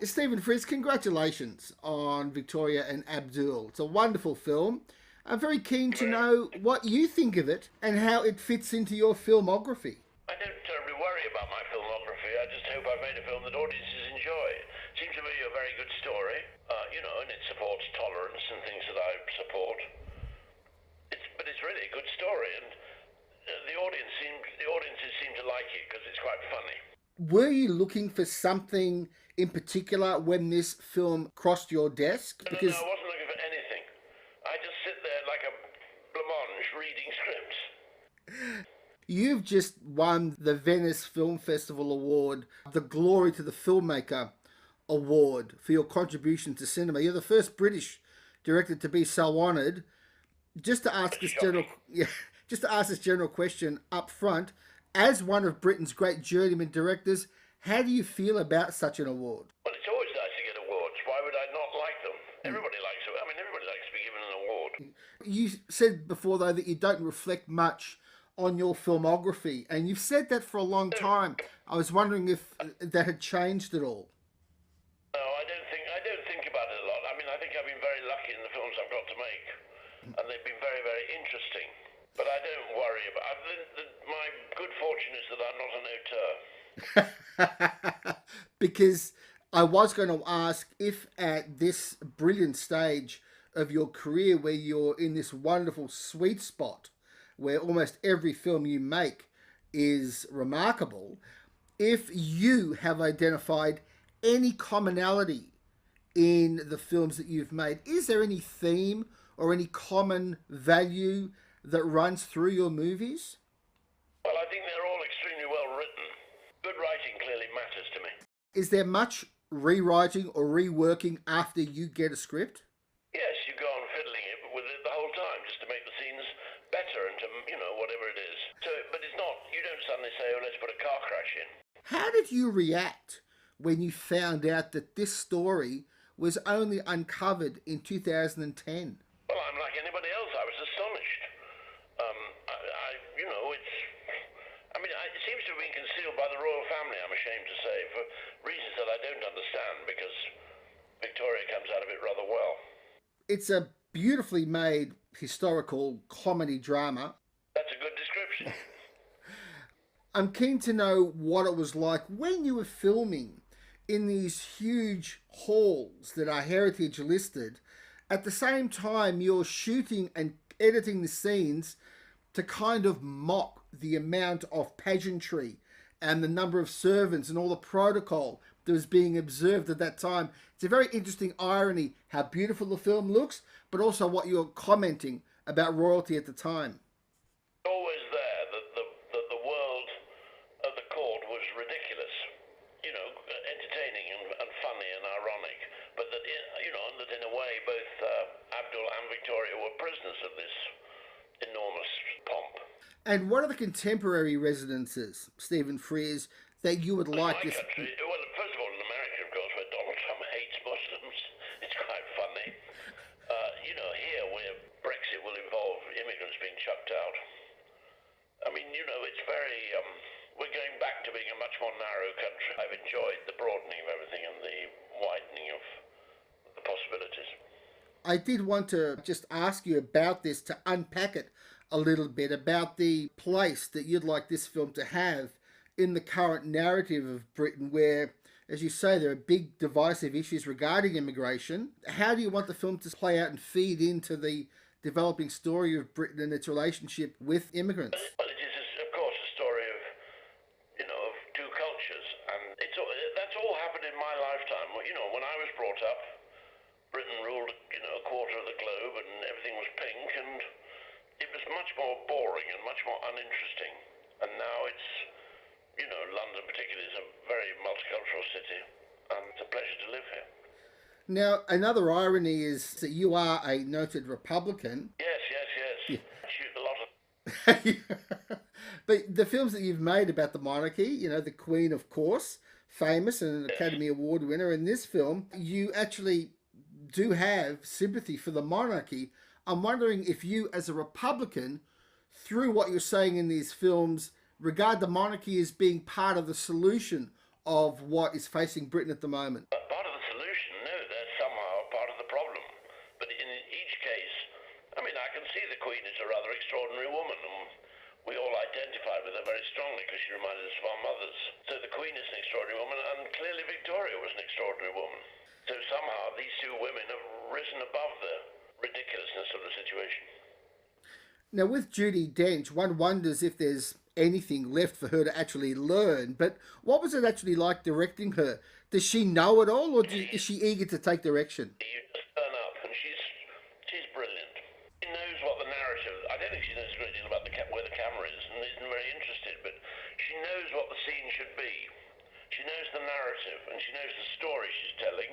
Stephen Frears, congratulations on Victoria and Abdul. It's a wonderful film. I'm very keen to know what you think of it and how it fits into your filmography. I don't terribly worry about my filmography. I just hope I've made a film that audiences enjoy. It seems to be a very good story, and it supports tolerance and things that I support. But it's really a good story, and the audiences seem to like it because it's quite funny. Were you looking for something in particular when this film crossed your desk? No, I wasn't looking for anything. I just sit there like a blancmange reading scripts. You've just won the Venice Film Festival Award, the Glory to the Filmmaker Award for your contribution to cinema. You're the first British director to be so honoured. Just to ask this general, just to ask this general question up front, as one of Britain's great journeyman directors, how do you feel about such an award? Well, it's always nice to get awards. Why would I not like them? Everybody likes them. I mean, everybody likes to be given an award. You said before, though, that you don't reflect much on your filmography, and you've said that for a long time. I was wondering if that had changed at all. No, I don't think about it a lot. I mean, I think I've been very lucky in the films I've got to make, and they've been very, very interesting. But I don't worry about it. My good fortune is that I'm not an auteur. Because I was going to ask if at this brilliant stage of your career where you're in this wonderful sweet spot where almost every film you make is remarkable, if you have identified any commonality in the films that you've made. Is there any theme or any common value that runs through your movies? Well, I think they're all extremely well written. Good writing clearly matters to me. Is there much rewriting or reworking after you get a script? Yes, you go on fiddling with it the whole time just to make the scenes better and to, whatever it is. So, but it's not, you don't suddenly say, oh, let's put a car crash in. How did you react when you found out that this story was only uncovered in 2010? Well, I'm like anybody else. I was astonished. It seems to have been concealed by the royal family, I'm ashamed to say, for reasons that I don't understand, because Victoria comes out of it rather well. It's a beautifully made historical comedy drama. That's a good description. I'm keen to know what it was like when you were filming in these huge halls that are heritage listed. At the same time, you're shooting and editing the scenes to kind of mock the amount of pageantry and the number of servants and all the protocol that was being observed at that time. It's a very interesting irony how beautiful the film looks, but also what you're commenting about royalty at the time. Always there that the world of the court was ridiculous, entertaining and funny and ironic, but that that in a way both Abdul and Victoria were prisoners of this enormous pomp. And what are the contemporary residences, Stephen Frears, that you would like this? Country, well, first of all, in America, of course, where Donald Trump hates Muslims, it's quite funny. Here where Brexit will involve immigrants being chucked out. I mean, it's very. We're going back to being a much more narrow country. I've enjoyed the broadening of everything and the widening of the possibilities. I did want to just ask you about this, to unpack it a little bit, about the place that you'd like this film to have in the current narrative of Britain, where, as you say, there are big divisive issues regarding immigration. How do you want the film to play out and feed into the developing story of Britain and its relationship with immigrants? Well, it is, of course, a story of two cultures, and that's all happened in my lifetime. When I was brought up, Britain ruled, a quarter of the globe, and everything was pink, and it was much more boring and much more uninteresting. And now it's, London particularly is a very multicultural city, and it's a pleasure to live here. Now, another irony is that you are a noted Republican. Yes. Yeah. I shoot a lot of... But the films that you've made about the monarchy, the Queen, of course, famous and an Academy Award winner, in this film, you actually do have sympathy for the monarchy. I'm wondering if you, as a Republican, through what you're saying in these films, regard the monarchy as being part of the solution of what is facing Britain at the moment. Part of the can see the Queen is a rather extraordinary woman, and we all identified with her very strongly because she reminded us of our mothers. So the Queen is an extraordinary woman, and clearly Victoria was an extraordinary woman. So somehow these two women have risen above the ridiculousness of the situation. Now, with Judi Dench, one wonders if there's anything left for her to actually learn. But what was it actually like directing her? Does she know it all, or is she eager to take direction? You just turn up, and she's brilliant. She knows what the narrative. I don't think she knows a great deal about where the camera is, and isn't very interested. But she knows what the scene should be. She knows the narrative, and she knows the story she's telling.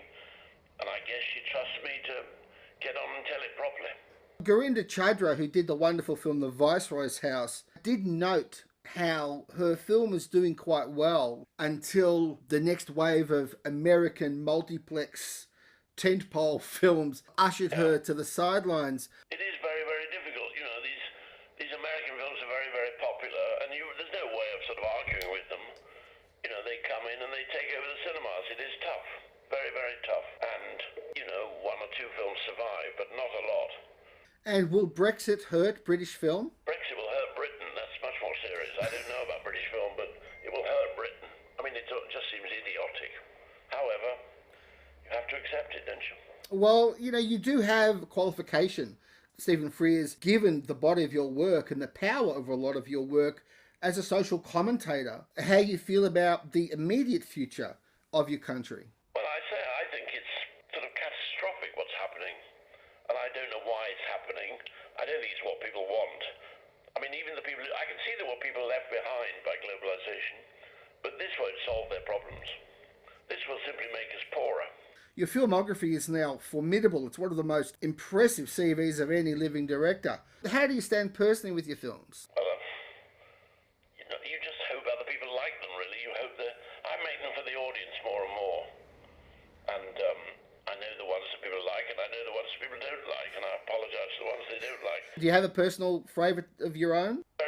And I guess she trusts me to get on and tell it properly. Gurinder Chadha, who did the wonderful film The Viceroy's House, did note how her film was doing quite well until the next wave of American multiplex tentpole films ushered her to the sidelines. It is very, very difficult. You know, these American films are very, very popular, and there's no way of sort of arguing with them. You know, they come in and they take over the cinemas. It is tough. Very, very tough. And, one or two films survive, but not a lot. And will Brexit hurt British film? Brexit will hurt Britain. That's much more serious. I don't know about British film, but it will hurt Britain. I mean, it just seems idiotic. However, you have to accept it, don't you? Well, you do have qualification, Stephen Frears, given the body of your work and the power of a lot of your work as a social commentator, how you feel about the immediate future of your country. Well, I think it's sort of catastrophic what's happening. And I don't know why it's happening. I don't think it's what people want. I mean, even I can see there were people left behind by globalization, but this won't solve their problems. This will simply make us poorer. Your filmography is now formidable. It's one of the most impressive CVs of any living director. How do you stand personally with your films? Well, you just hope other people like them, really. You hope that I make them for the audience more and more. And I know the ones that people like, and I know the ones that people don't like, and I apologize for the ones they don't like. Do you have a personal favourite of your own? Very